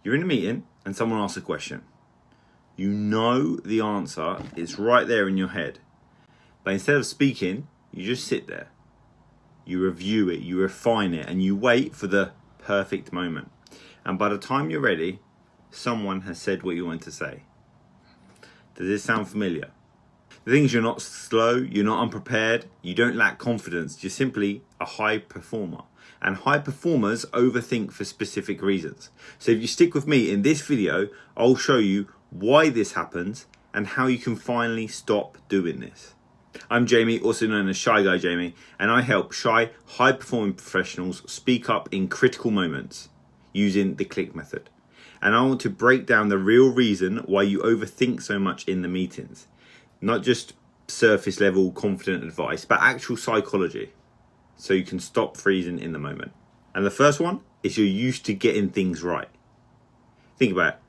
You're in a meeting and someone asks a question. You know the answer, it's right there in your head. But instead of speaking, you just sit there. You review it, you refine it, and you wait for the perfect moment. And by the time you're ready, someone has said what you want to say. Does this sound familiar? The thing is, you're not slow, you're not unprepared, you don't lack confidence, you're simply a high performer. And high performers overthink for specific reasons. So if you stick with me in this video, I'll show you why this happens and how you can finally stop doing this. I'm Jamie, also known as Shy Guy Jamie, and I help shy, high-performing professionals speak up in critical moments using the click method. And I want to break down the real reason why you overthink so much in the meetings. Not just surface level confident advice, but actual psychology. So you can stop freezing in the moment. And the first one is you're used to getting things right. Think about it.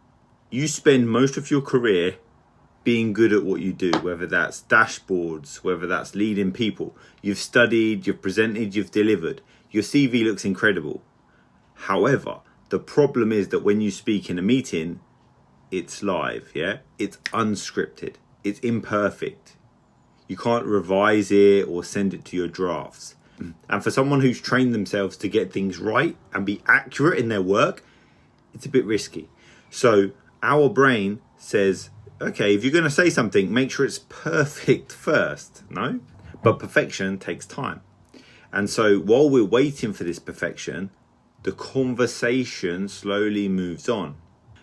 You spend most of your career being good at what you do, whether that's dashboards, whether that's leading people. You've studied, you've presented, you've delivered. Your CV looks incredible. However, the problem is that when you speak in a meeting, it's live, yeah? It's unscripted. It's imperfect. You can't revise it or send it to your drafts. And for someone who's trained themselves to get things right and be accurate in their work, it's a bit risky. So our brain says, okay, if you're going to say something, make sure it's perfect first, no? But perfection takes time. And so while we're waiting for this perfection, the conversation slowly moves on.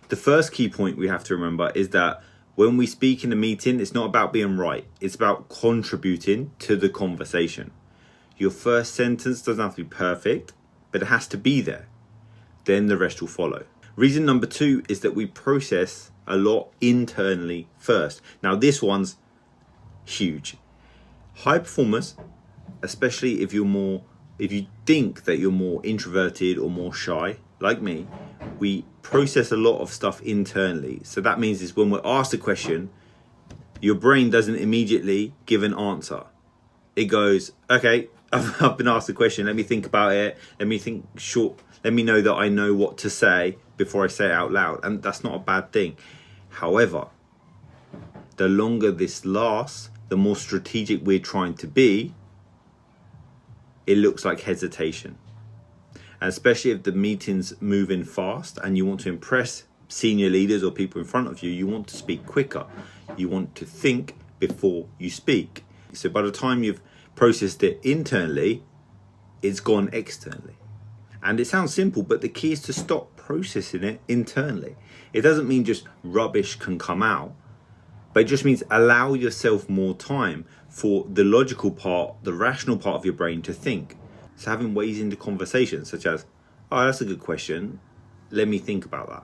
The first key point we have to remember is that when we speak in a meeting, it's not about being right. It's about contributing to the conversation. Your first sentence doesn't have to be perfect, but it has to be there. Then the rest will follow. Reason number 2 is that we process a lot internally first. Now this one's huge. High performers, especially if you think that you're more introverted or more shy, like me, we process a lot of stuff internally. So that means is when we're asked a question, your brain doesn't immediately give an answer. It goes, okay, I've been asked a question, let me think about it, let me know that I know what to say before I say it out loud. And that's not a bad thing. However, the longer this lasts, the more strategic we're trying to be, it looks like hesitation. And especially if the meeting's moving fast and you want to impress senior leaders or people in front of you, you want to speak quicker. You want to think before you speak. So by the time you've processed it internally, it's gone externally. And it sounds simple, but the key is to stop processing it internally. It doesn't mean just rubbish can come out, but it just means allow yourself more time for the logical part, the rational part of your brain to think. So having ways into conversation, such as, oh, that's a good question, let me think about that.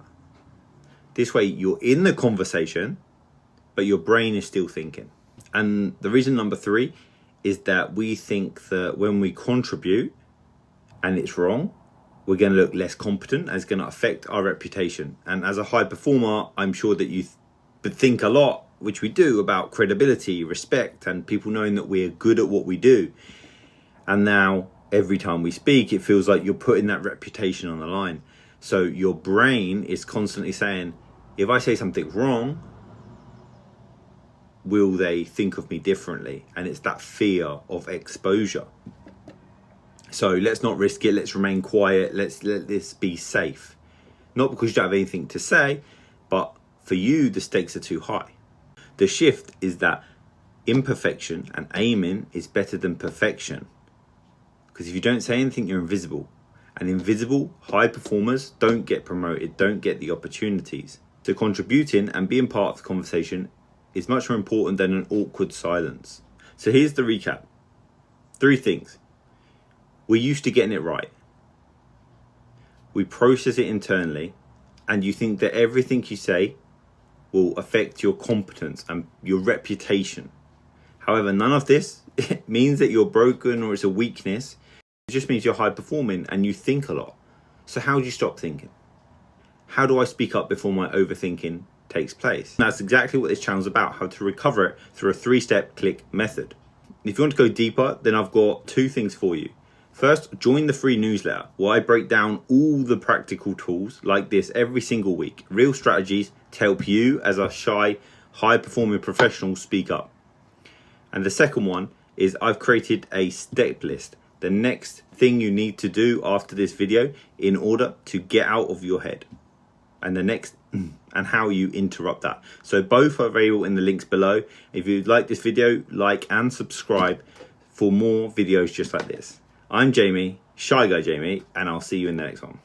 This way you're in the conversation, but your brain is still thinking. And the reason number 3 is that we think that when we contribute and it's wrong, we're going to look less competent and it's going to affect our reputation. And as a high performer, I'm sure that you think a lot, which we do, about credibility, respect, and people knowing that we're good at what we do. And now every time we speak, it feels like you're putting that reputation on the line. So your brain is constantly saying, if I say something wrong, will they think of me differently? And it's that fear of exposure. So let's not risk it. Let's remain quiet. Let's let this be safe. Not because you don't have anything to say, but for you, the stakes are too high. The shift is that imperfection and aiming is better than perfection. Because if you don't say anything, you're invisible. And invisible high performers don't get promoted, don't get the opportunities. So contributing and being part of the conversation is much more important than an awkward silence. So here's the recap. 3 things. We're used to getting it right. We process it internally, and you think that everything you say will affect your competence and your reputation. However, none of this means that you're broken or it's a weakness. It just means you're high performing and you think a lot. So how do you stop thinking? How do I speak up before my overthinking takes place? And that's exactly what this channel's about, how to recover it through a 3-step click method. If you want to go deeper, then I've got 2 things for you. First, join the free newsletter where I break down all the practical tools like this every single week. Real strategies to help you as a shy, high-performing professional speak up. And the second one is I've created a step list. The next thing you need to do after this video in order to get out of your head. And the next, and how you interrupt that. So both are available in the links below. If you like this video, like and subscribe for more videos just like this. I'm Jamie, Shy Guy Jamie, and I'll see you in the next one.